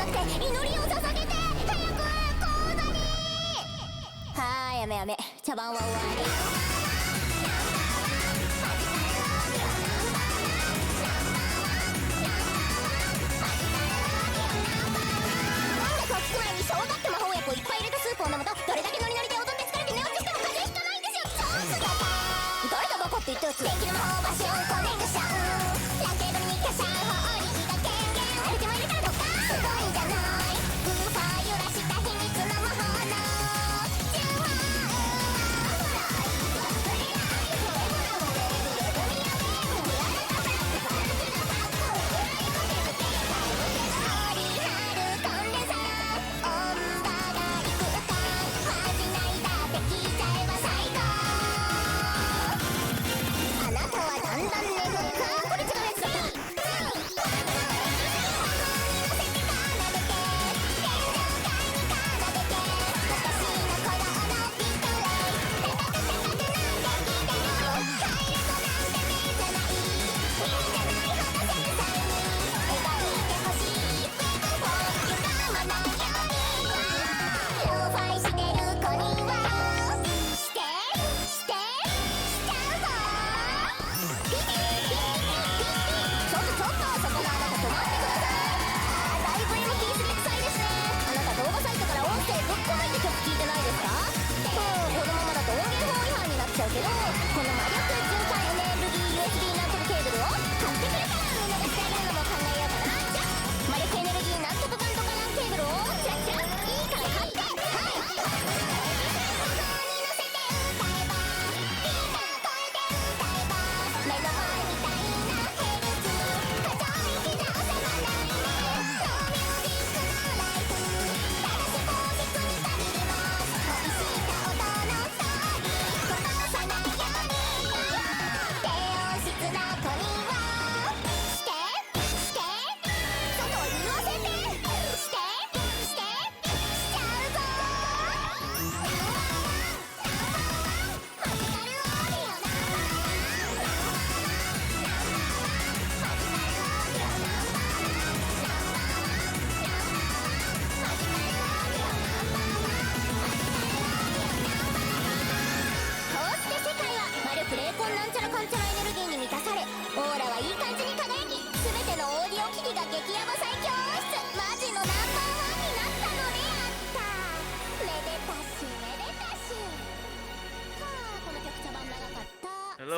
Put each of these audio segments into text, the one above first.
なくて祈りを捧げて早く講座に。はーい、やめやめ、茶番は終わり。聞く前に生姜って魔法薬をいっぱい入れたスープを飲むとどれだけノリノリで踊って疲れて寝落ちしても風邪ひかないんですよ。超すげえ。誰だバカって言ったやつ。できる魔法バションコネクション。ランケードにキャシャー法理が権限。アルティマ入れたらとかすごいんじゃない。ウーファー揺らした秘密の魔法の純法。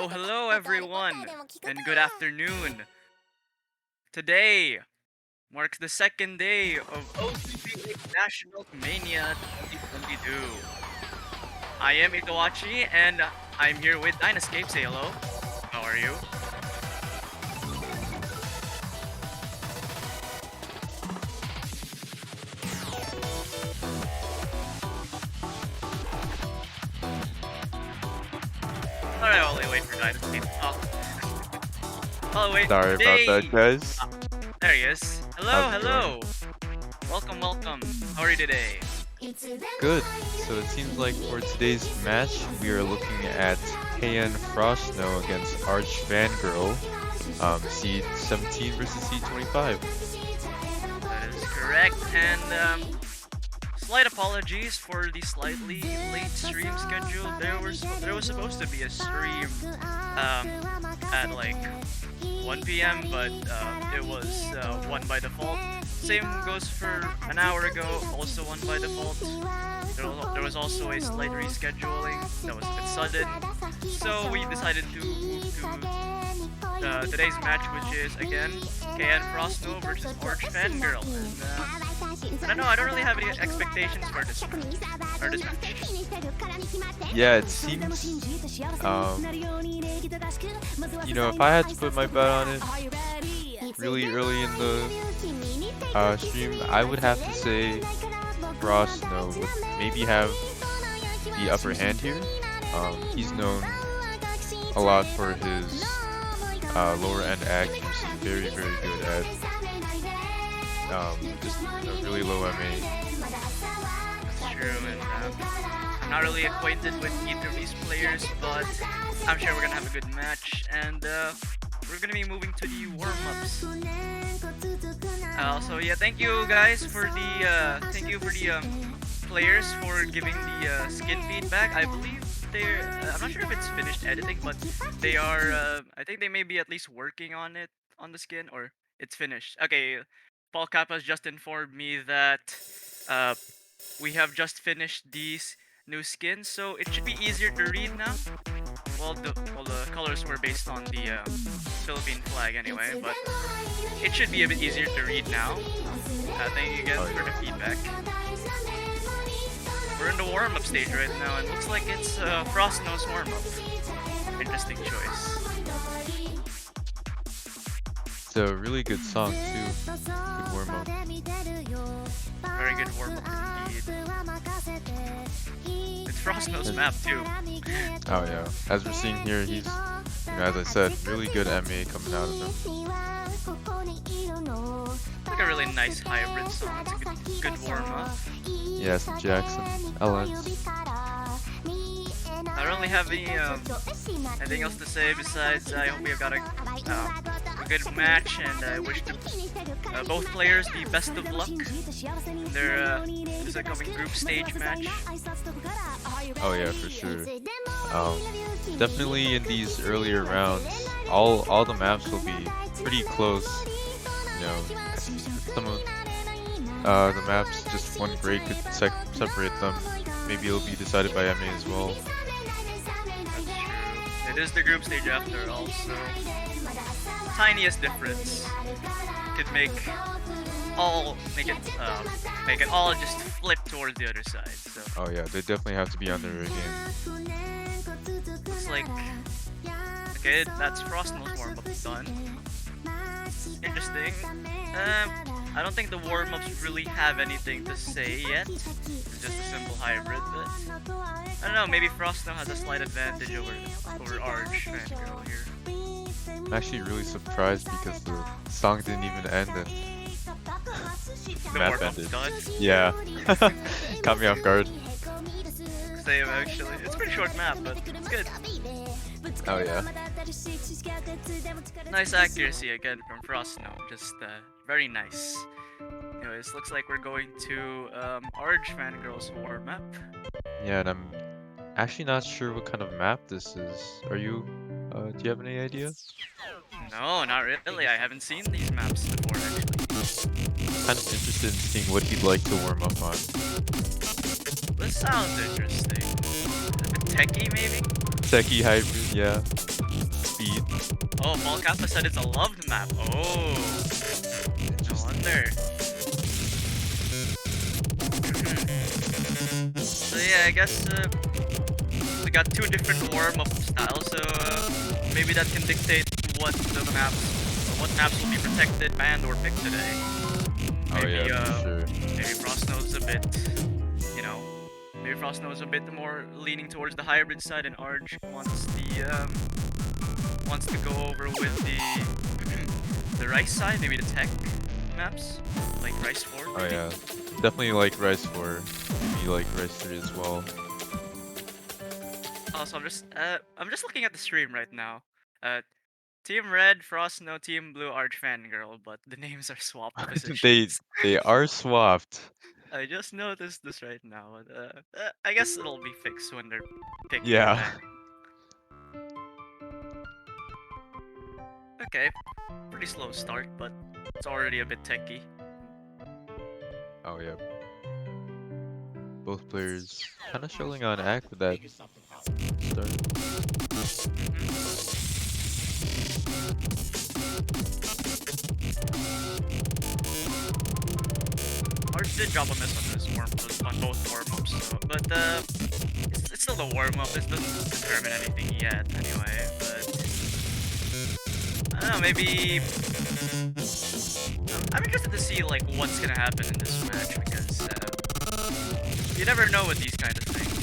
Hello everyone, and good afternoon. Today marks the second day of OCP National Mania 2022. I am Itoachi, and I'm here with Dynascape. Say hello. How are you? Alright, I'll wait for Dynascape to talk. Oh wait. Sorry about that, guys. There he is. Hello, hello. Welcome. How are you today? Good. So it seems like for today's match, we are looking at Frossno against Argefangirl, seed 17 versus seed 25. That is correct, and slight apologies for the slightly late stream schedule. There was supposed to be a stream at like 1 p.m. but it was 1 by default. Same goes for an hour ago, also 1 by default. There was also a slight rescheduling that was a bit sudden, so we decided to move to today's match, which is again Frossno versus Argefangirl. And I don't know, I don't really have any expectations for this match. Yeah, it seems, you know, if I had to put my bet on it really early in the stream, I would have to say Frossno would maybe have the upper hand here. He's known a lot for his lower end accuracy, very good at just a really low MA. That's true, and I'm not really acquainted with either of these players, but I'm sure we're gonna have a good match, and we're gonna be moving to the warm-ups. So yeah, thank you guys for the players for giving the skin feedback. I believe they're I'm not sure if it's finished editing, but they are I think they may be at least working on it on the skin, or it's finished. Okay, Paul Kappa's just informed me that uh we have just finished these new skins, so it should be easier to read now. Well, the colors were based on the Philippine flag anyway, but it should be a bit easier to read now. Thank you again for the feedback. We're in the warm-up stage right now, and looks like it's Frossno's warm-up. Interesting choice. It's a really good song too. Good warm up. Very good warm-up indeed. It's Frossno's map too. Oh yeah. As we're seeing here, he's, as I said, really good MA coming out of him. Like a really nice hybrid song. It's a good warm-up. Yeah, some Jackson, LNs. I don't really have anything else to say besides I hope we have got a good match, and I wish both players the best of luck in their this upcoming group stage match. Oh yeah, for sure. Definitely in these earlier rounds, all the maps will be pretty close. You know, some of the maps, just one break could separate them. Maybe it'll be decided by MA as well. That's true. It is the group stage after all, so tiniest difference could make it all just flip towards the other side. So Oh yeah, they definitely have to be on their game. looks like okay, that's Frossno's warm-up done. Interesting. I don't think the warm-ups really have anything to say yet. It's just a simple hybrid, but I don't know, maybe Frossno has a slight advantage over Argefangirl here. I'm actually really surprised because the song didn't even end and The map warm-up's ended. done. Yeah. Caught me off guard. Same actually. It's a pretty short map, but it's good. Oh yeah. Nice accuracy again from Frossno. Just very nice. Anyways, looks like we're going to Argefangirl's warm map. Yeah, and I'm actually not sure what kind of map this is. Are you? Do you have any idea? No, not really. I haven't seen these maps before actually. Kind of interested in seeing what he'd like to warm up on. This sounds interesting. A bit techie maybe? Techie hybrid, yeah. Speed. Oh, Paul Kappa said it's a loved map. Oh, no wonder. So yeah, I guess we got two different warm-up styles, so maybe that can dictate what maps will be protected, banned, or picked today. Maybe, Oh yeah, for sure. maybe Frossno's a bit, maybe Frossno's a bit more leaning towards the hybrid side, and Arg wants to go over with the Rice side, maybe the tech maps, like Rice 4. Oh yeah. Definitely like Rice 4. Maybe like Rice 3 as well. Also, I'm just looking at the stream right now. Team Red, Frossno, Team Blue, Argefangirl, but the names are swapped positions. they are swapped. I just noticed this right now. But, I guess it'll be fixed when they're picking. Yeah. Okay, pretty slow start, but it's already a bit techy. Oh yeah. Both players kind of showing on act with that start. Arch did drop a miss on both warm-ups, so, but it's still the warm-up. This doesn't determine anything yet, anyway. But I don't know, maybe I'm interested to see like what's gonna happen in this match, because you never know with these kind of things.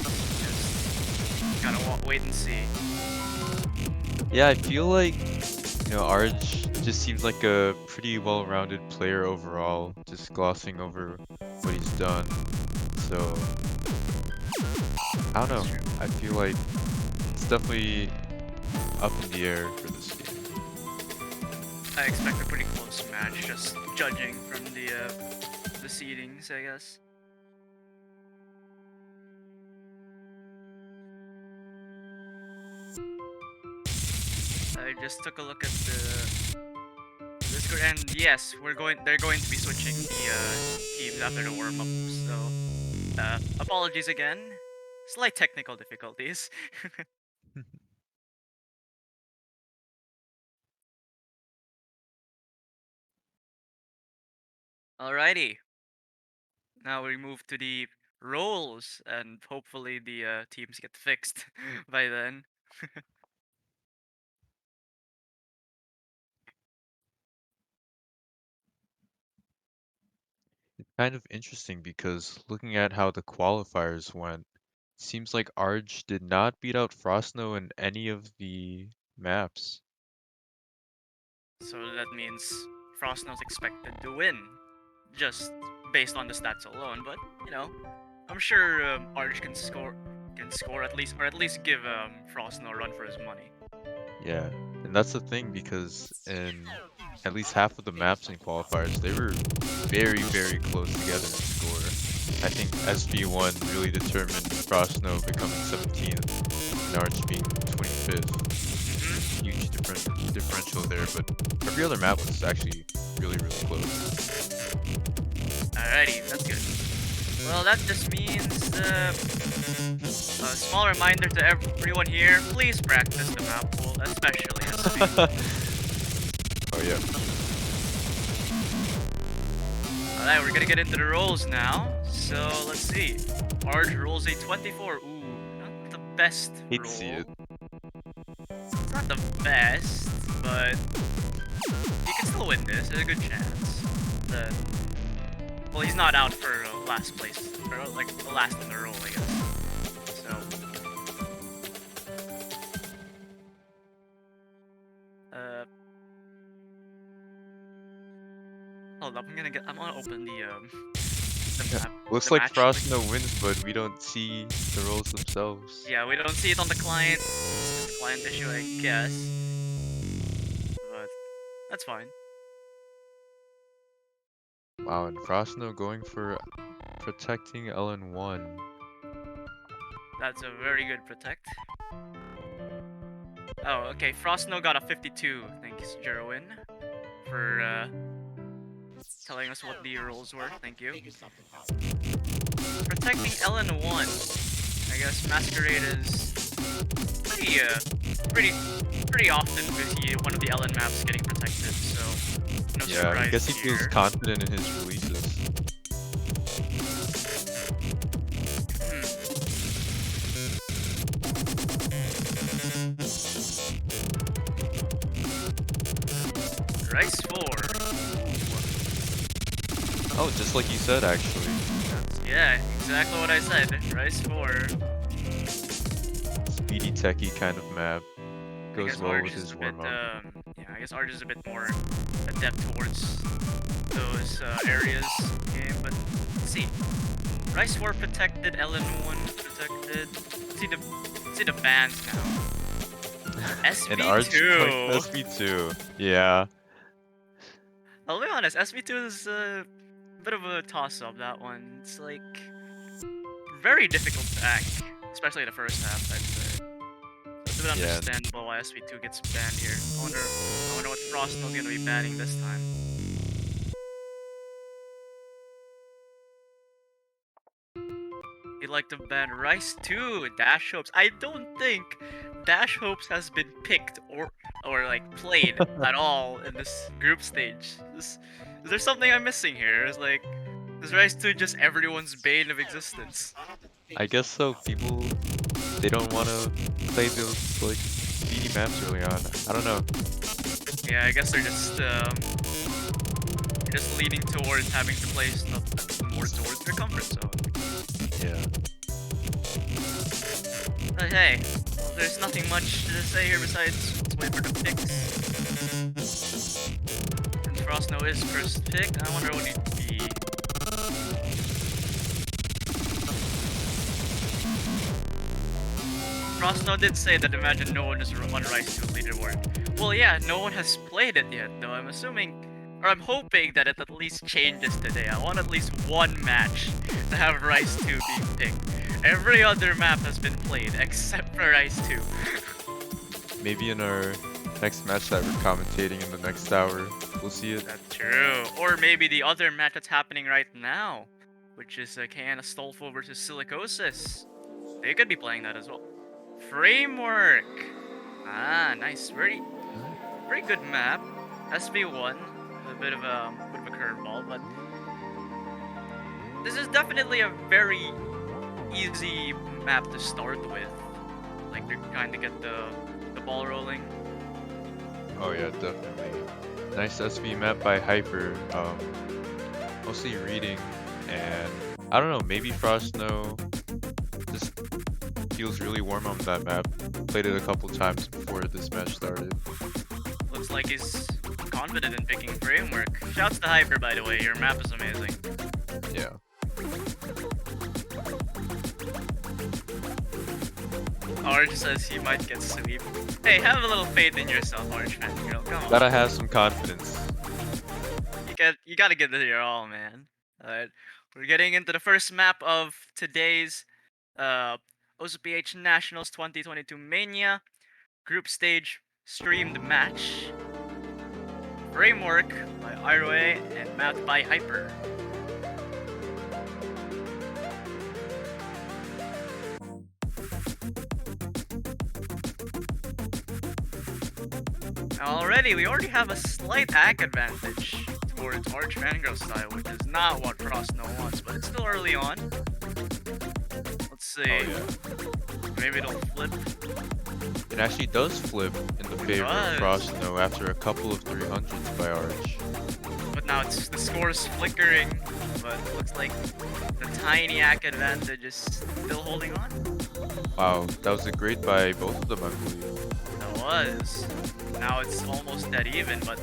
Just gotta wait and see. Yeah, I feel like, Arg just seems like a pretty well-rounded player overall, just glossing over what he's done. So, I don't know. I feel like it's definitely up in the air for this game. I expect a pretty close match, just judging from the seedings, I guess. I just took a look at the Discord, and yes, they're going to be switching the teams after the warm-up, so apologies again. Slight technical difficulties. Alrighty. Now we move to the roles, and hopefully the teams get fixed by then. Kind of interesting because looking at how the qualifiers went, seems like Arj did not beat out Frossno in any of the maps. So that means Frossno's expected to win, just based on the stats alone. But you know, I'm sure Arch can score at least, or at least give Frossno a run for his money. Yeah, and that's the thing because in at least half of the maps in qualifiers, they were very, very close together in score. I think SV1 really determined Frossno becoming 17th and Arch being 25th. Huge differential there, but every other map was actually really, really close. Alrighty, that's good. Well, that just means a small reminder to everyone here: please practice the map pool, especially SV. Oh yeah. Alright, we're gonna get into the roles now. So let's see. Arj rolls a 24. Ooh, not the best Hate roll. to see it. It's not the best, but you can still win this. There's a good chance. Well, he's not out for last place, or like the last in the roll, I guess. So, hold up. I'm gonna open the map. Looks the like match. Frossno wins, but we don't see the rolls themselves. Yeah, we don't see it on the client. It's a client issue, I guess. But that's fine. Wow, and Frossno going for protecting LN1. That's a very good protect. Oh, okay. Frossno got a 52. Thanks, Jerwin, for telling us what the rolls were. Thank you. Protecting LN1. I guess Masquerade is pretty often we see one of the LN maps getting protected. So no Yeah, surprise I guess he here. feels confident in his releases. Rice 4. Oh, just like you said, actually. Yeah, exactly what I said. Rice 4. Speedy techie kind of map. I Goes guess well Arj with is his a bit, warm-up. yeah, I guess Arj is a bit more adept towards those areas game, but let's see. Rice 4 protected, LN1 protected. Let's see the bans now. And Arj SB2. SB2. Yeah. I'll be honest, SB2 is a bit of a toss-up, that one. It's like very difficult to act, especially the first half, I'd say. It's a bit Yeah. understandable why SB2 gets banned here. I wonder what Frossno's gonna be banning this time. He'd like to ban Rice too, Dash Hopes. I don't think Dash Hopes has been picked or like played at all in this group stage. Is there something I'm missing here? Is like, is Rice 2 just everyone's bane of existence? I guess so. People, they don't want to play those like speedy maps early on. I don't know. Yeah, I guess they're just leaning towards having to play stuff more towards their comfort zone. Yeah. But hey, there's nothing much to say here besides let's wait for the picks. Since Frossno is first pick, I wonder what he'd be. Frossno did say that imagine no one is on Rice 2 leaderboard. Well, yeah, no one has played it yet, though. I'm assuming, or I'm hoping that it at least changes today. I want at least one match to have Rise 2 being picked. Every other map has been played except for Rise 2. Maybe in our next match that we're commentating in the next hour, we'll see it. That's true. Or maybe the other match that's happening right now, which is Kayana Stolfo versus Silicosis. They could be playing that as well. Framework. Ah, nice. Very good map. SB1. A bit of a curveball, but this is definitely a very easy map to start with. Like they're trying to get the ball rolling. Oh yeah, definitely. Nice SV map by Hyper. Mostly reading, and I don't know, maybe Frossno just feels really warm on that map. Played it a couple times before this match started. Looks like he's confident in picking Framework. Shouts to Hyper, by the way. Your map is amazing. Yeah. Arge says he might get sweep. Hey, have a little faith in yourself, Argefangirl. Come on. Gotta have some confidence. You gotta give it your all, man. Alright. We're getting into the first map of today's OCPH Nationals 2022 Mania group stage streamed match. Framework by Arwe and mapped by Hyper. Already, we already have a slight hack advantage towards Argefangirl style, which is not what Frossno wants, but it's still early on. Let's see. Oh, yeah. Maybe it'll flip. It actually does flip in the favor of Frossno after a couple of 300s by Arch. But now the score is flickering, but it looks like the tiny hack advantage is still holding on. Wow, that was a great by both of them, I believe. That was. Now it's almost dead even, but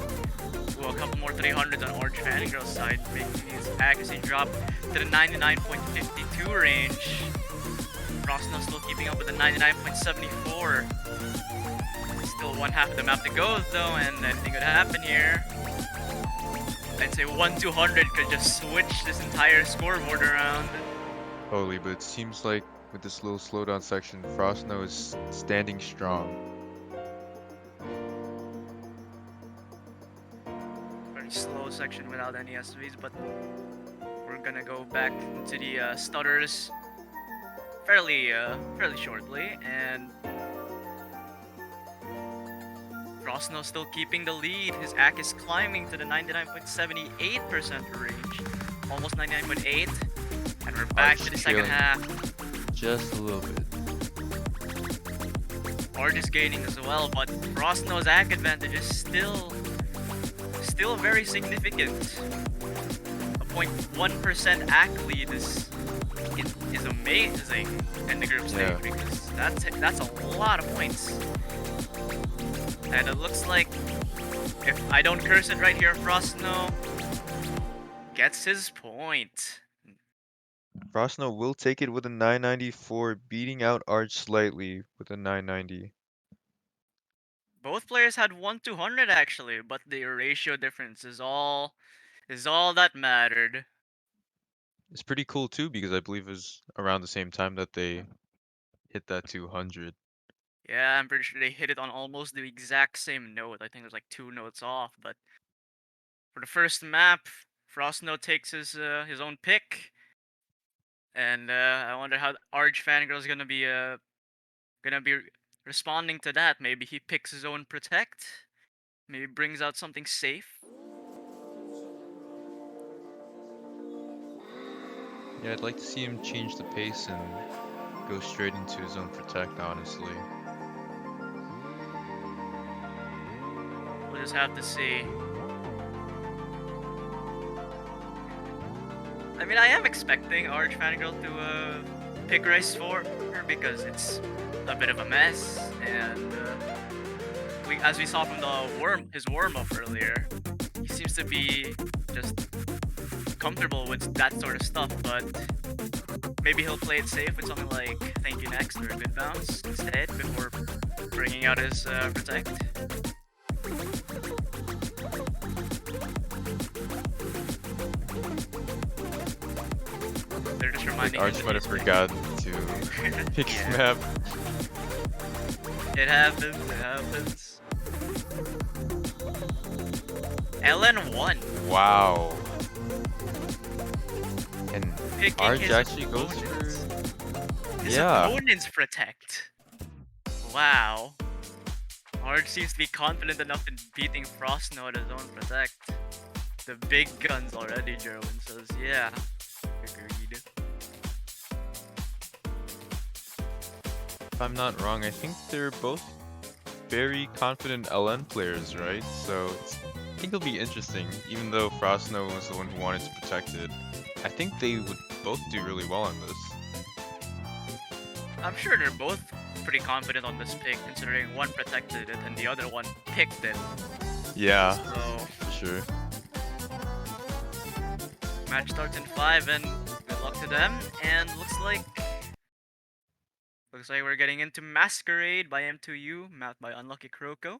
a couple more 300s on Argefangirl's side, making his accuracy drop to the 99.52 range. Frossno still keeping up with the 99.74. Still one half of the map to go though, and anything could happen here. I'd say 1-200 could just switch this entire scoreboard around. Totally, but it seems like with this little slowdown section, Frossno is standing strong. Slow section without any SVs, but we're gonna go back into the stutters fairly shortly, and Frossno still keeping the lead. His AC is climbing to the 99.78% range, almost 99.8, and we're back to the second half. Just a little bit. Arge is gaining as well, but Frossno's AC advantage is still very significant. A 0.1% AC lead is amazing in the group stage, because that's a lot of points. And it looks like, if I don't curse it right here, Frossno gets his point. Frossno will take it with a 994, beating out Arch slightly with a 990. Both players had 1-200 actually, but the ratio difference is all that mattered. It's pretty cool too, because I believe it was around the same time that they hit that 200. Yeah, I'm pretty sure they hit it on almost the exact same note. I think it was like 2 notes off, but for the first map, Frossno takes his own pick. And I wonder how Argefangirl is gonna be responding to that. Maybe he picks his own protect. Maybe brings out something safe. Yeah, I'd like to see him change the pace and go straight into his own protect, honestly. We'll just have to see. I mean, I am expecting Argefangirl to pick Rise 4 because it's a bit of a mess, and as we saw from his warm-up earlier, he seems to be just comfortable with that sort of stuff, but maybe he'll play it safe with something like Thank You Next or Good Bounce instead before bringing out his protect. they're just Like reminding Arch him might that have he's forgotten to pick Yeah. map. It happens, it happens. LN won. Wow. And Picking Arch his actually goes opponents. for... His Yeah. opponents protect. Wow. Arch seems to be confident enough in beating Frossno at his own protect. The big guns already, Jerwin says, yeah. Agreed. If I'm not wrong, I think they're both very confident LN players, right? So I think it'll be interesting, even though Frossno was the one who wanted to protect it. I think they would both do really well on this. I'm sure they're both pretty confident on this pick, considering one protected it and the other one picked it. Yeah, So, for sure. match starts in 5 and good luck to them. And looks like we're getting into Masquerade by M2U, mapped by Unlucky Kroko.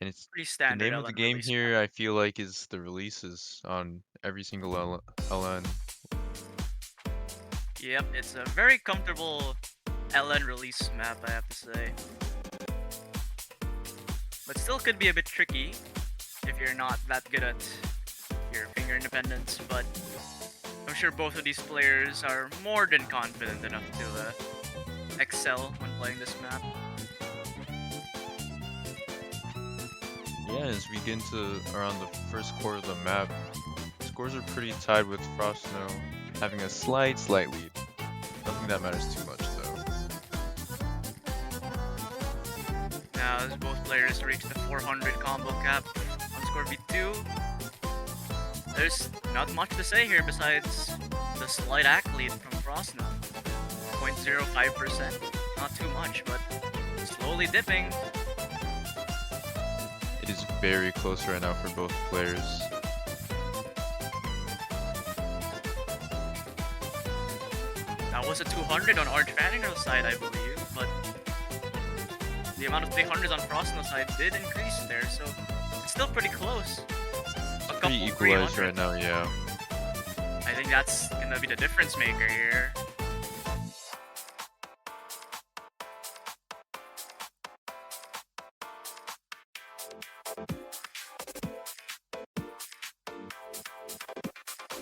And it's Pretty the standard name of the LN game release here, map. I feel like, is the releases on every single LN. Yep, it's a very comfortable LN release map, I have to say. But still could be a bit tricky if you're not that good at your finger independence, but I'm sure both of these players are more than confident enough to excel when playing this map. Yeah, as we get into around the first quarter of the map, scores are pretty tied with Frossno having a slight lead. Nothing that matters too much though. Now, as both players reach the 400 combo cap on score V2, there's not much to say here besides the slight lead from Frossno. 0.05%. Not too much, but slowly dipping. It is very close right now for both players. That was a 200 on Argefangirl's side, I believe, but the amount of 300s on Frossno's side did increase there, so it's still pretty close. A couple Pretty equalized 300s. right now, yeah. I think that's gonna be the difference maker here.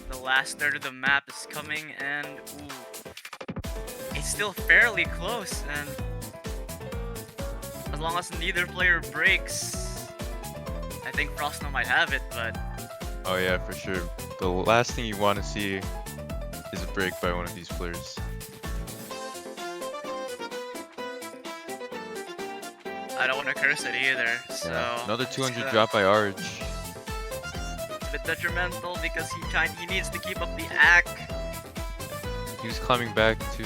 The last third of the map is coming, and ooh, it's still fairly close, and as long as neither player breaks, I think Frossno might have it, but Oh yeah, for sure. The last thing you want to see is a break by one of these players. I don't want to curse it either, so... Yeah. Another just 200 gonna- drop by Arch. A bit detrimental because he needs to keep up the act. He was climbing back too.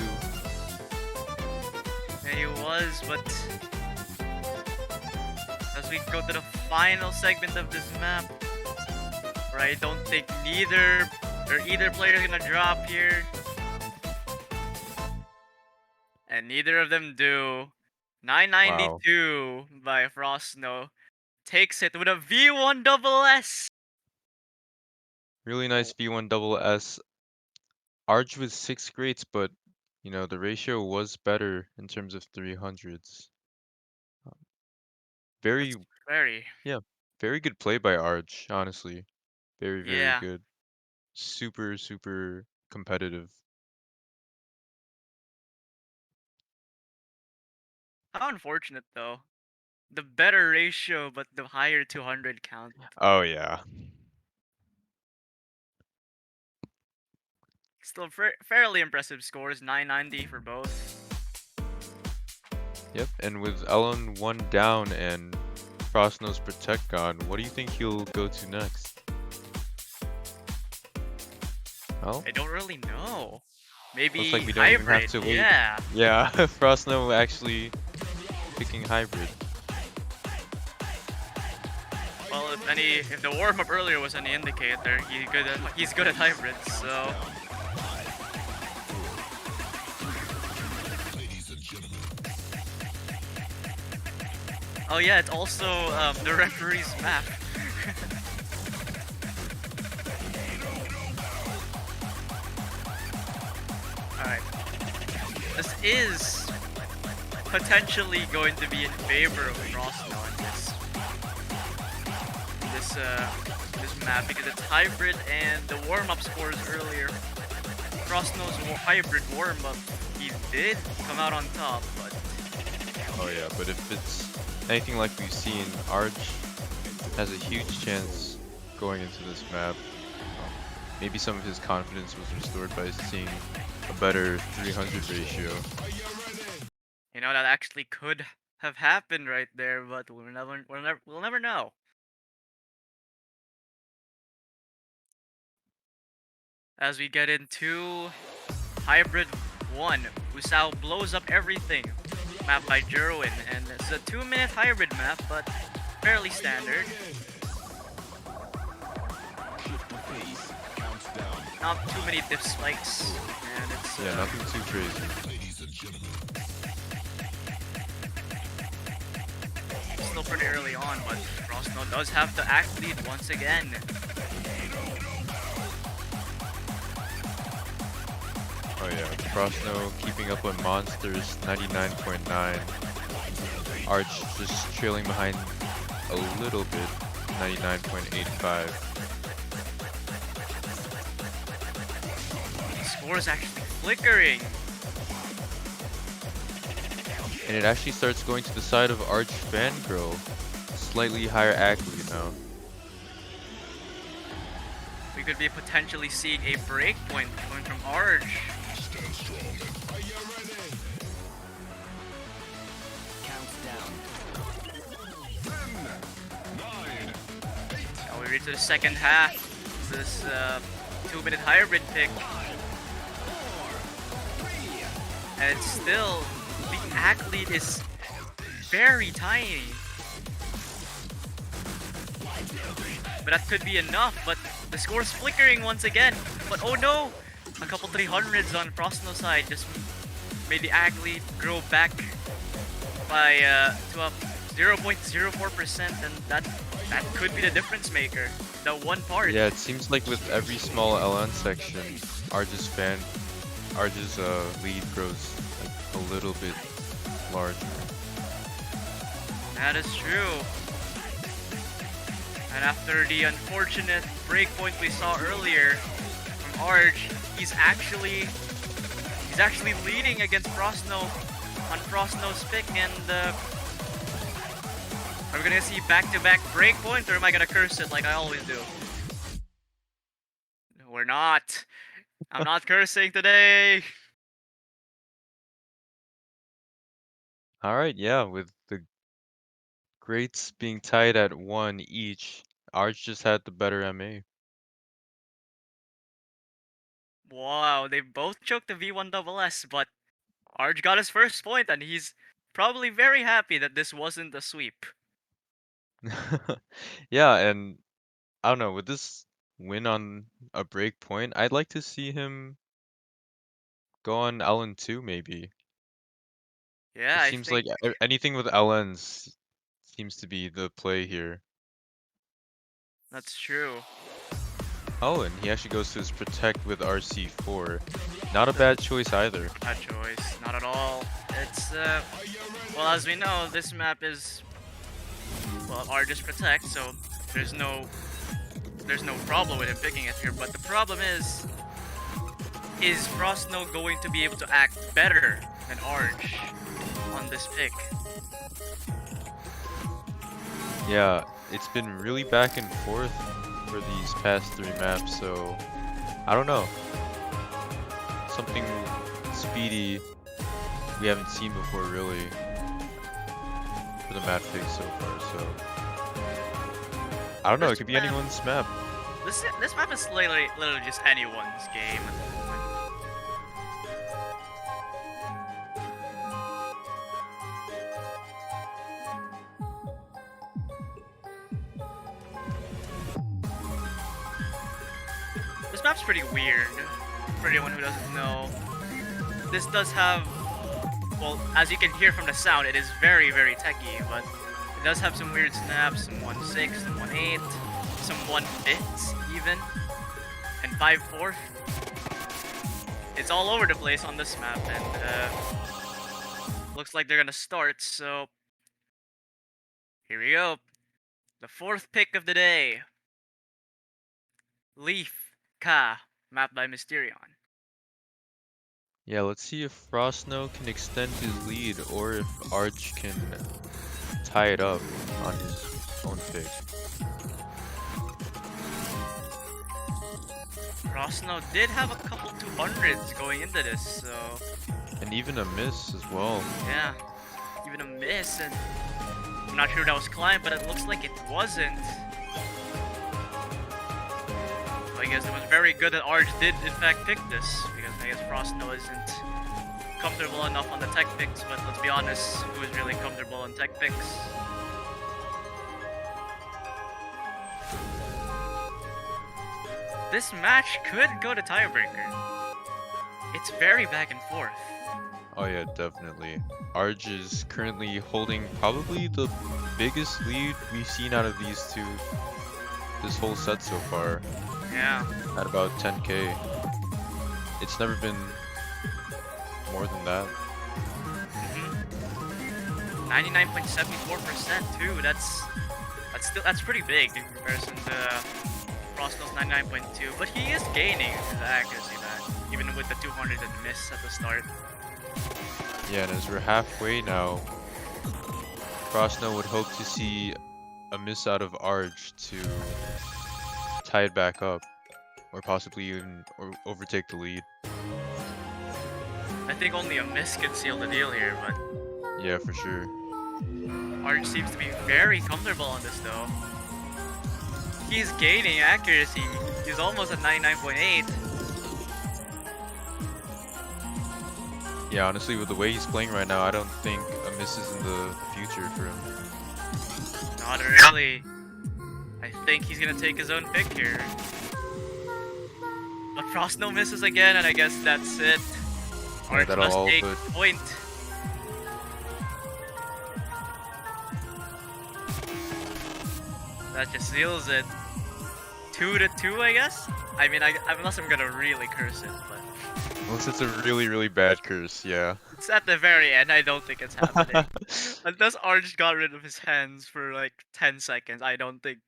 Yeah, he was, but as we go to the final segment of this map, where I don't think either player is gonna drop here, and neither of them do. 992 by Frossno takes it with a V1 double S. Really nice V1 double S. Arch was 6 greats, but you know the ratio was better in terms of 300s. Very, That's very, very good play by Arch, honestly. Very, very yeah. good. Super, super competitive. How unfortunate though. The better ratio, but the higher 200 count. Oh yeah. Still fairly impressive scores, 990 for both. Yep, and with Ellen 1 down and Frossno's Protect gone, what do you think he'll go to next? Well, I don't really know. Maybe looks like we don't even hybrid. have to wait. Yeah. Yeah, Frossno actually picking hybrid. Well, if the warm up earlier was any indicator, he's good at hybrids. So oh yeah, it's also the referee's map. this is potentially going to be in favor of Frossno in this map because it's hybrid and the warm-up scores earlier. Frossno's hybrid warm-up, he did come out on top, but Oh yeah, but if it's anything like we've seen, Arg has a huge chance going into this map. Maybe some of his confidence was restored by seeing a better 300 ratio. you know that actually could have happened right there, but we'll never know. As we get into Hybrid 1, Usao blows up everything. Map by Jerwin, and it's a 2-minute hybrid map, but fairly standard. Not too many diff spikes, and it's Yeah, nothing too crazy. still pretty early on, but Frossno does have the act lead once again. Oh yeah, Frossno keeping up on Monsters 99.9. Arch just trailing behind a little bit, 99.85. The score is actually flickering. And it actually starts going to the side of Argefangirl. Slightly higher act lead now. We could be potentially seeing a breakpoint coming from Arg. Now we reach the second half. This 2-minute hybrid pick. And it's still, the act lead is very tiny. But that could be enough, but the score's flickering once again. But oh no! A couple 300s on Frossno's side just made the act lead grow back by to a 0.04%, and that could be the difference maker. The one part. Yeah, it seems like with every small LN section, Arg's lead grows like a little bit larger. That is true. And after the unfortunate breakpoint we saw earlier from Arg, he's actually leading against Frossno on Frossno's pick, and are we gonna see back-to-back breakpoint, or am I gonna curse it like I always do? No, we're not. I'm not cursing today. Alright, yeah, with the grades being tied at 1 each, Arch just had the better MA. Wow, they both choked the V1SS, but Arg got his first point, and he's probably very happy that this wasn't a sweep. Yeah, and I don't know, with this win on a break point, I'd like to see him go on LN2 maybe. Yeah, It I seems think like anything with LNs seems to be the play here. that's true. Oh, and he actually goes to his Protect with RC4. Not a bad choice either. Bad choice, not at all. It's well, as we know, this map is, well, Argus Protect, so there's no problem with him picking it here. But the problem is Frossno going to be able to act better than Arg on this pick? Yeah, it's been really back and forth for these past 3 maps, so I don't know. Something speedy we haven't seen before really for the map pick so far, so I don't know, it could be anyone's map. This map is literally just anyone's game. This map's pretty weird, for anyone who doesn't know. This does have, well, as you can hear from the sound, it is very, very techy, but it does have some weird snaps, some 1/6, some 1/8, some 1/5 even, and 5/4. it's all over the place on this map, and looks like they're gonna start. So here we go. The fourth pick of the day. Leaf Ka, mapped by Mysterion. Yeah, let's see if Frossno can extend his lead or if Arch can tie it up on his own pick. Frossno did have a couple 200s going into this, so And even a miss as well. yeah, even a miss, and I'm not sure that was climbed, but it looks like it wasn't. So I guess it was very good that Arch did in fact pick this, because I guess Frossno isn't comfortable enough on the tech picks, but let's be honest, who is really comfortable on tech picks? This match could go to tiebreaker. It's very back and forth. Oh yeah, definitely. Arch is currently holding probably the biggest lead we've seen out of these two this whole set so far. Yeah. At about 10k. It's never been more than that. 99.74% too. That's pretty big in comparison to Frossno's 99.2. But he is gaining his accuracy back, even with the 200 and miss at the start. Yeah, and as we're halfway now, Frossno would hope to see a miss out of Arch to tie it back up, or possibly even overtake the lead. I think only a miss could seal the deal here, but Yeah, for sure. Arch seems to be very comfortable on this though. He's gaining accuracy. He's almost at 99.8. Yeah, honestly, with the way he's playing right now, I don't think a miss is in the future for him. Not really. I think he's gonna take his own pick here. But Frossno misses again, and I guess that's it. Yeah, Arch that'll must all take but- point. That just seals it. 2-2, I guess? I mean, unless I'm gonna really curse it, but Unless it's a really, really bad curse, yeah. it's at the very end. I don't think it's happening. Unless Arch got rid of his hands for like 10 seconds, I don't think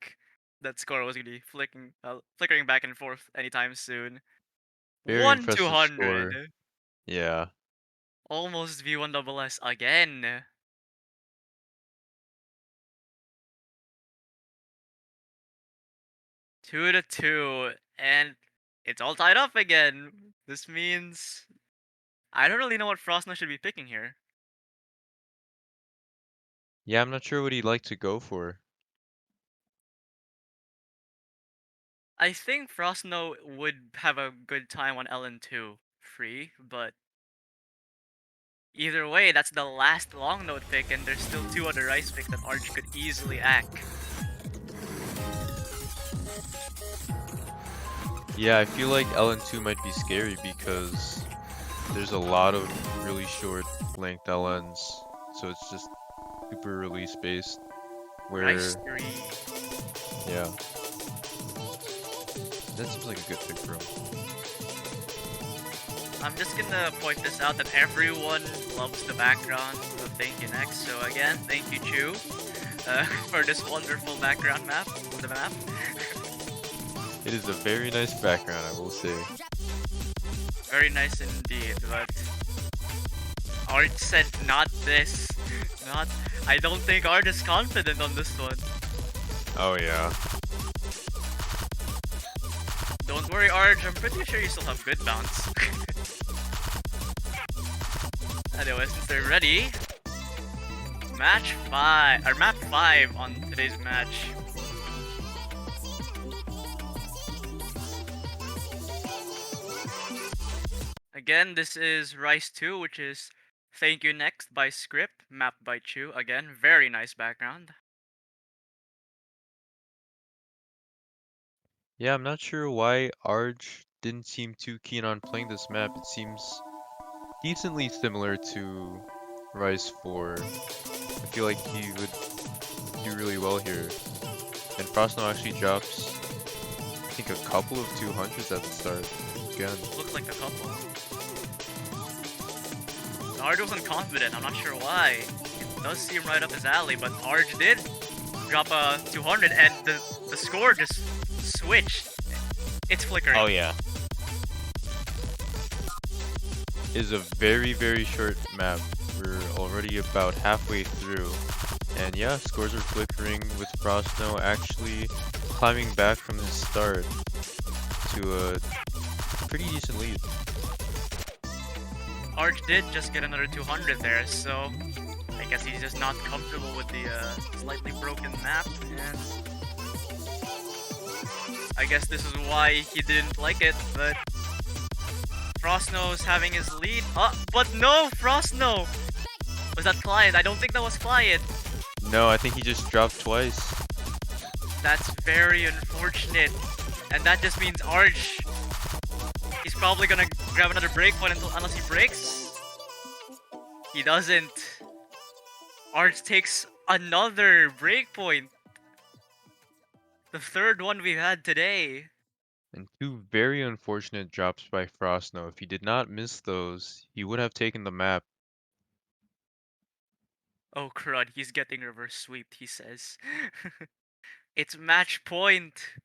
that score was gonna be flickering back and forth anytime soon. Very 1-200. impressive score. Yeah. Almost V1SS again. Two to two, and it's all tied up again. This means I don't really know what Frossno should be picking here. Yeah, I'm not sure what he'd like to go for. I think Frossno would have a good time on LN2 free, but either way, that's the last long note pick, and there's still two other ice picks that Arch could easily act. Yeah, I feel like LN2 might be scary because there's a lot of really short length LNs, so it's just super release based. Where Ice 3. yeah, that seems like a good pick for him. I'm just gonna point this out that everyone loves the background of Thank You Next, so again, thank you Chu for this wonderful background map of the map. It is a very nice background, I will say. Very nice indeed, but Art said not this. I don't think Art is confident on this one. Oh yeah. Don't worry, Arj, I'm pretty sure you still have good bounce. Anyway, since they're ready, map 5 on today's match. Again, this is Rice 2, which is Thank You Next by Script, mapped by Chu. Again, very nice background. Yeah, I'm not sure why Arj didn't seem too keen on playing this map. It seems decently similar to Rice 4. I feel like he would do really well here. And Frossno actually drops, I think, a couple of 200s at the start. Again. Looks like a couple. Arj wasn't confident, I'm not sure why. It does seem right up his alley, but Arj did drop a 200 and the score just switched. It's flickering. Oh yeah. Is a very, very short map. We're already about halfway through. And yeah, scores are flickering with Frossno actually climbing back from his start to a pretty decent lead. Arj did just get another 200 there, so I guess he's just not comfortable with the slightly broken map, and I guess this is why he didn't like it, but Frossno's having his lead. But no, Frossno! Was that Client? I don't think that was Client. No, I think he just dropped twice. That's very unfortunate. And that just means Arj, he's probably gonna grab another breakpoint unless he breaks. He doesn't. Arj takes another breakpoint. The third one we've had today. And two very unfortunate drops by Frossno. If he did not miss those, he would have taken the map. Oh crud, he's getting reverse sweeped, he says. It's match point.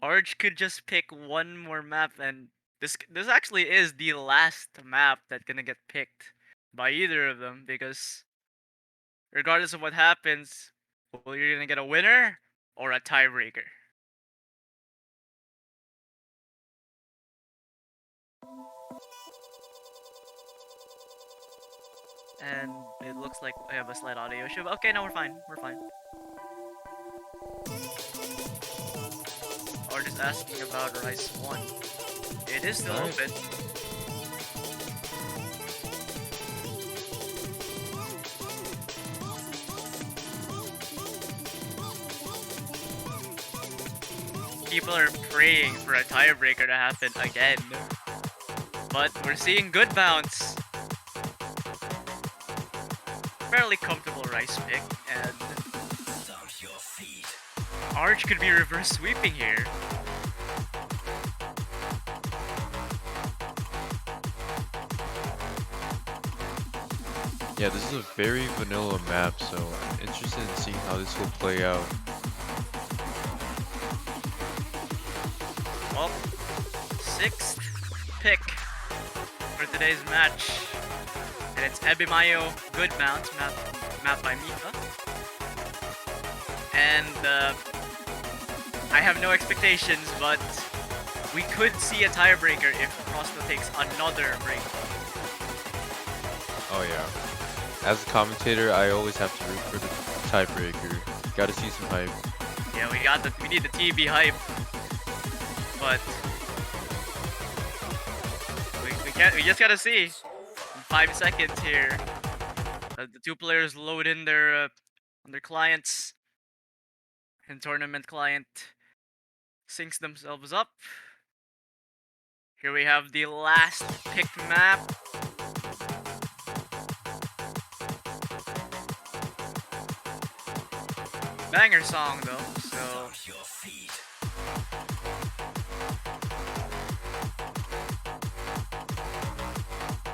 Arj could just pick one more map, and this actually is the last map that's gonna get picked by either of them, because regardless of what happens, well, you're gonna get a winner or a tiebreaker. And it looks like I have a slight audio issue. But okay, no, we're fine. We're fine. Or just asking about Rice 1. It is still open. People are praying for a tiebreaker to happen again. But we're seeing good bounce. Fairly comfortable Rice pick, and Arj could be reverse sweeping here. Yeah, this is a very vanilla map, so I'm interested in seeing how this will play out. Well, 6th pick for today's match. And it's Ebimayo Good Bounce, map by Mika. And I have no expectations, but we could see a tiebreaker if Frossno takes another break. Oh yeah. As a commentator, I always have to root for the tiebreaker. Gotta see some hype. Yeah, we need the TB hype. But we just gotta see. 5 seconds here. The two players load in their clients, and tournament client syncs themselves up. Here we have the last picked map. Banger song though, so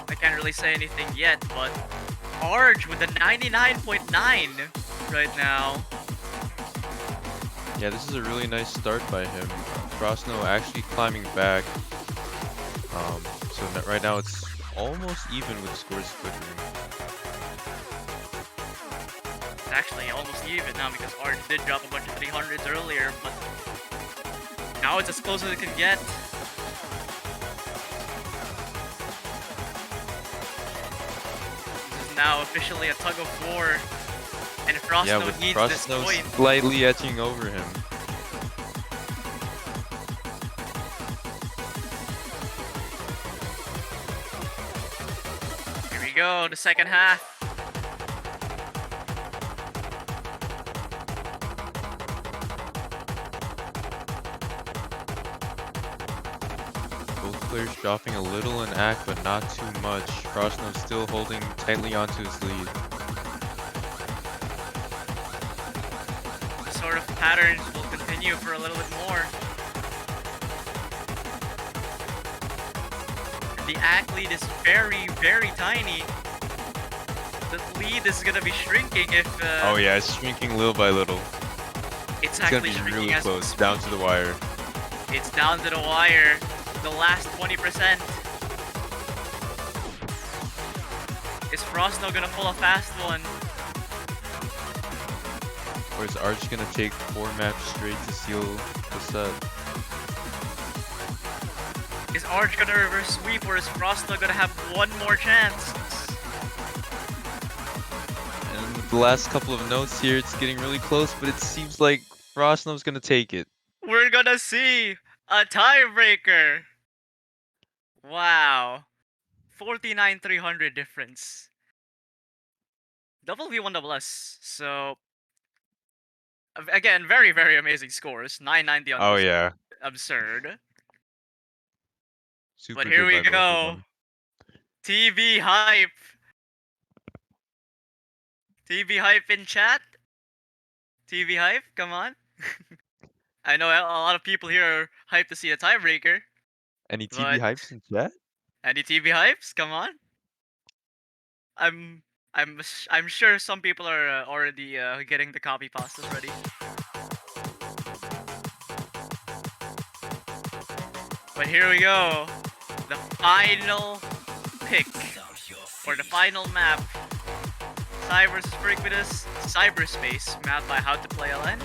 I can't really say anything yet, but Arj with a 99.9 right now. Yeah, this is a really nice start by him. Frossno actually climbing back. So right now it's almost even with scores flickering. It's actually almost even now because Arj did drop a bunch of 300s earlier, but now it's as close as it can get. This is now officially a tug of war, and Frossno needs this point. Slightly edging over him. Here we go, the second half. Both players dropping a little in act, but not too much. Frossno still holding tightly onto his lead. This sort of patterns will continue for a little bit more. The ACK lead is very, very tiny. The lead is gonna be shrinking if. Oh yeah, it's shrinking little by little. It's It's gonna actually be shrinking really as close, down to the wire. It's down to the wire. The last 20%. Is Frossno gonna pull a fast one? Or is Arch gonna take 4 maps straight to seal the set? Is Arch gonna reverse sweep, or is Frossno gonna have one more chance? And with the last couple of notes here, it's getting really close, but it seems like Frossno's gonna take it. We're gonna see a tiebreaker. Wow. 49,300 difference. Double V1 double S. So again, very, very amazing scores. 990 on Oh those. yeah, Absurd. super But here good we by both of go. them. TV hype. TV hype in chat. TV hype, come on. I know a lot of people here are hyped to see a tiebreaker. Any But TV hypes in chat? any TV hypes? Come on. I'm sure some people are already getting the copy pastas ready. But here we go. The final pick for the final map. Cyber vs. Freakitus Cyberspace, mapped by How to Play LN.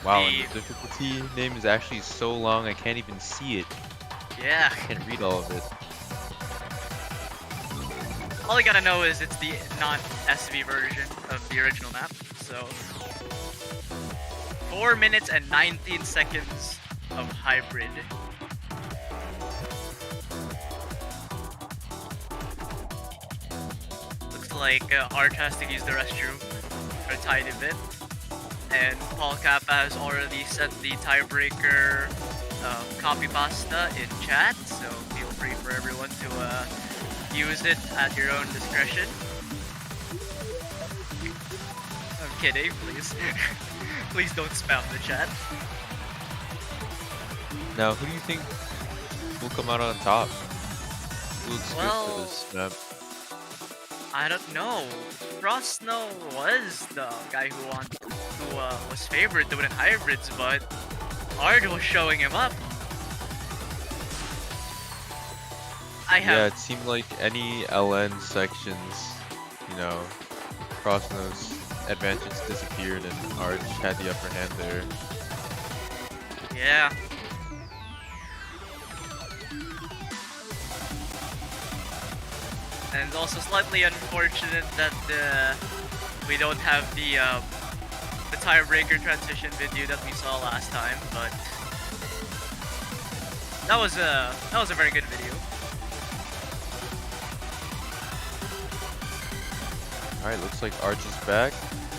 Wow, and the difficulty name is actually so long I can't even see it. Yeah. I can't read all of it. All you gotta know is it's the non-SV version of the original map. So 4 minutes and 19 seconds of hybrid. Looks like Arch has to use the restroom for a tiny bit. And Paul Kappa has already set the tiebreaker copy pasta in chat, so feel free for everyone to use it at your own discretion. I'm kidding, please. Please don't spam the chat. Now, who do you think will come out on top? Who looks good Well, for this map? I don't know. Frossno was the guy who was favored to win in hybrids, but Ard was showing him up. Yeah, it seemed like any LN sections, you know, Frossno's advantage disappeared and Arch had the upper hand there. Yeah. And also slightly unfortunate that we don't have the tiebreaker transition video that we saw last time, but that was a very good video. Alright, looks like Arch is back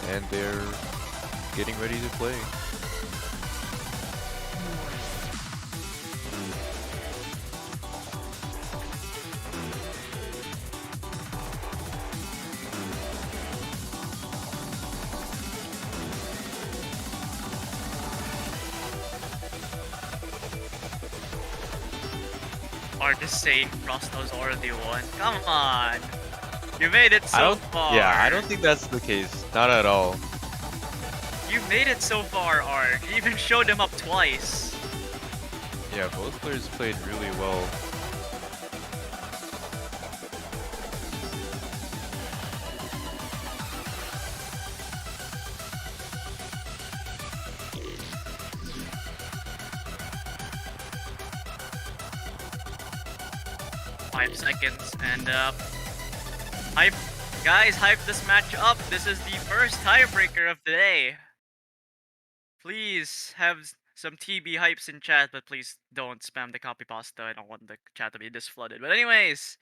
and they're getting ready to play. Hard to say Frossno's already won. Come on! You made it so far! Yeah, I don't think that's the case. Not at all. You made it so far, Arg. You even showed him up twice. Yeah, both players played really well. Seconds and hype, guys, hype this match up. This is the first tiebreaker of the day. Please have some TB hypes in chat, but please don't spam the copy pasta. I don't want the chat to be this flooded. But anyways,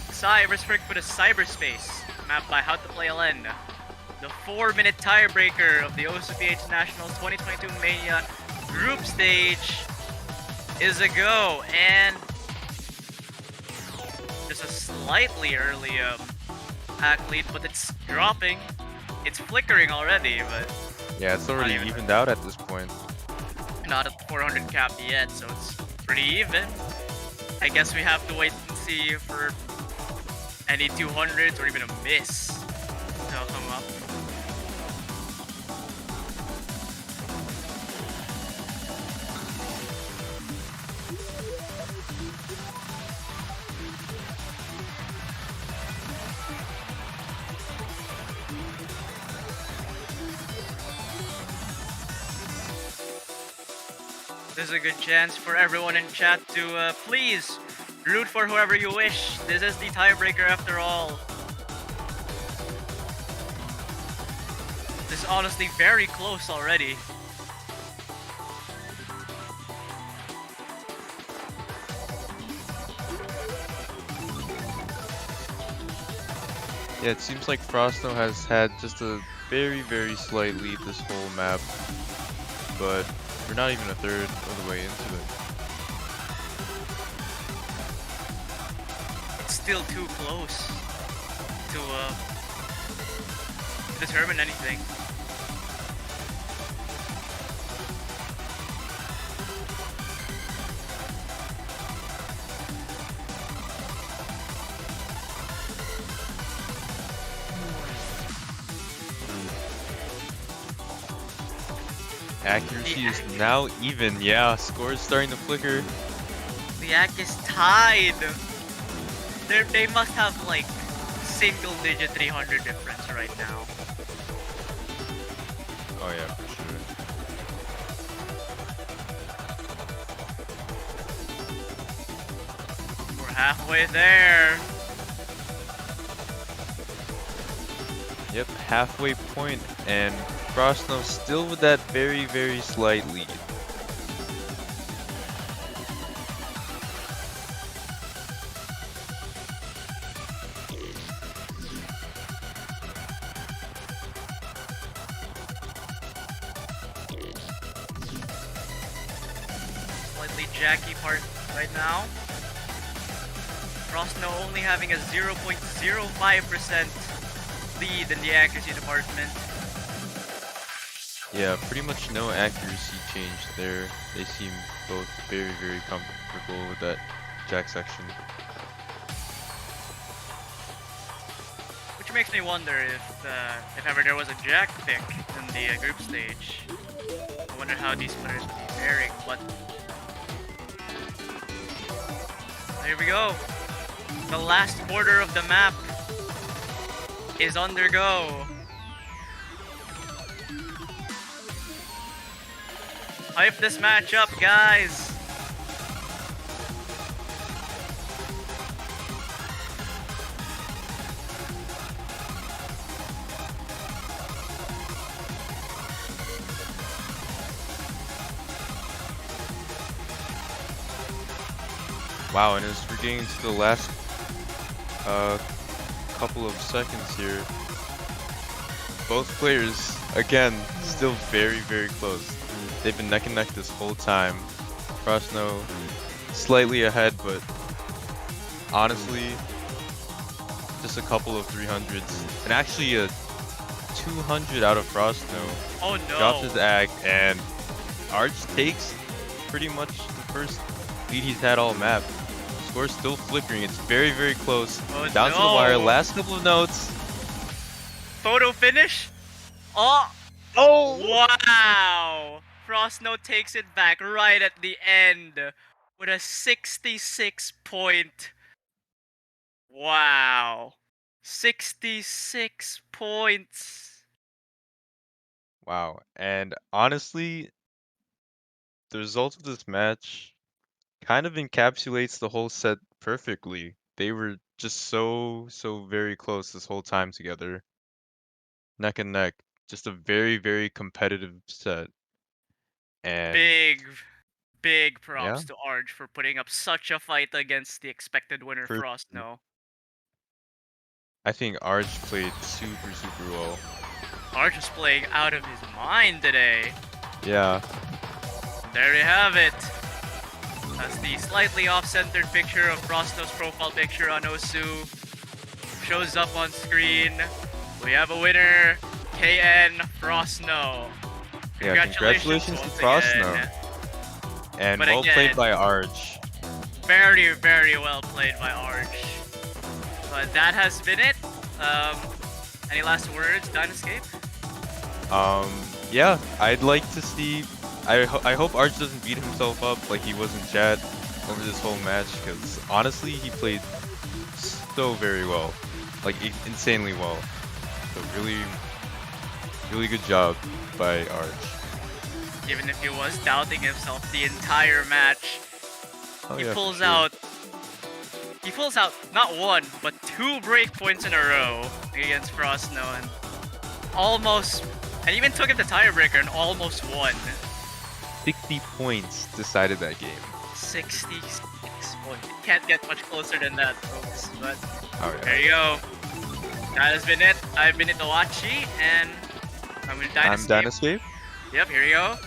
Cyber's Frick with a Cyberspace, mapped by How to Play LN. The 4-minute tiebreaker of the OCPH Nationals 2022 Mania group stage is a go, and just a slightly early hack lead, but it's dropping. It's flickering already, but yeah, it's already evened out at this point. Not at the 400 cap yet, so it's pretty even. I guess we have to wait and see for any 200s or even a miss to come up. This is a good chance for everyone in chat to please root for whoever you wish. This is the tiebreaker after all. This is honestly very close already. Yeah, it seems like Frossno has had just a very, very slight lead this whole map, but we're not even a third of the way into it. It's still too close to determine anything. Accuracy is now even. Yeah, score is starting to flicker. The act is tied. They must have like single-digit 300 difference right now. Oh yeah, for sure. We're halfway there. Yep, halfway point, and Frossno still with that very, very slight lead. Slightly jacky part right now. Frossno only having a 0.05% lead in the accuracy department. Yeah, pretty much no accuracy change there. They seem both very, very comfortable with that jack section. Which makes me wonder if ever there was a jack pick in the group stage. I wonder how these players would be faring, but here we go. The last quarter of the map is undergo. Hype this match up, guys. Wow, and as we're getting to the last couple of seconds here, both players, again, still very, very close. They've been neck and neck this whole time. Frossno slightly ahead, but honestly, just a couple of 300s. And actually a 200 out of Frossno. Oh no. Drops his ag, and Arch takes pretty much the first lead he's had all map. Score's still flickering. It's very, very close. Oh, Down to the wire. Last couple of notes. Photo finish? Oh! Oh! Wow! Frossno takes it back right at the end with a 66 point. Wow. 66 points. Wow. And honestly, the result of this match kind of encapsulates the whole set perfectly. They were just so very close this whole time together. Neck and neck. Just a very, very competitive set. And Big props yeah, to Arj for putting up such a fight against the expected winner, for, Frossno. I think Arch played super well. Arj is playing out of his mind today. Yeah. There you have it. That's the slightly off-centered picture of Frossno's profile picture on Osu. Shows up on screen. We have a winner, KN Frossno. Yeah, congratulations to Frossno. And But well again, played by Arch. very, very well played by Arch. But that has been it. Any last words, Dynascape? Yeah, I'd like to see. I hope Arch doesn't beat himself up like he was in chat over this whole match, because honestly, he played so very well, like insanely well. So really, really good job by Arch. Even if he was doubting himself the entire match, Oh, he yeah, for pulls sure. out. He pulls out not one, but 2 breakpoints in a row against Frossno, and almost, and even took it to tiebreaker and almost won. 60 points decided that game. 66 points. You can't get much closer than that, folks. But Oh yeah. there you go. That has been it. I've been Itawachi, and I'm with I'm Dynascape. Dynascape. Yep, here you go.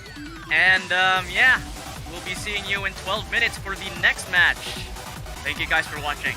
And yeah, we'll be seeing you in 12 minutes for the next match. Thank you guys for watching.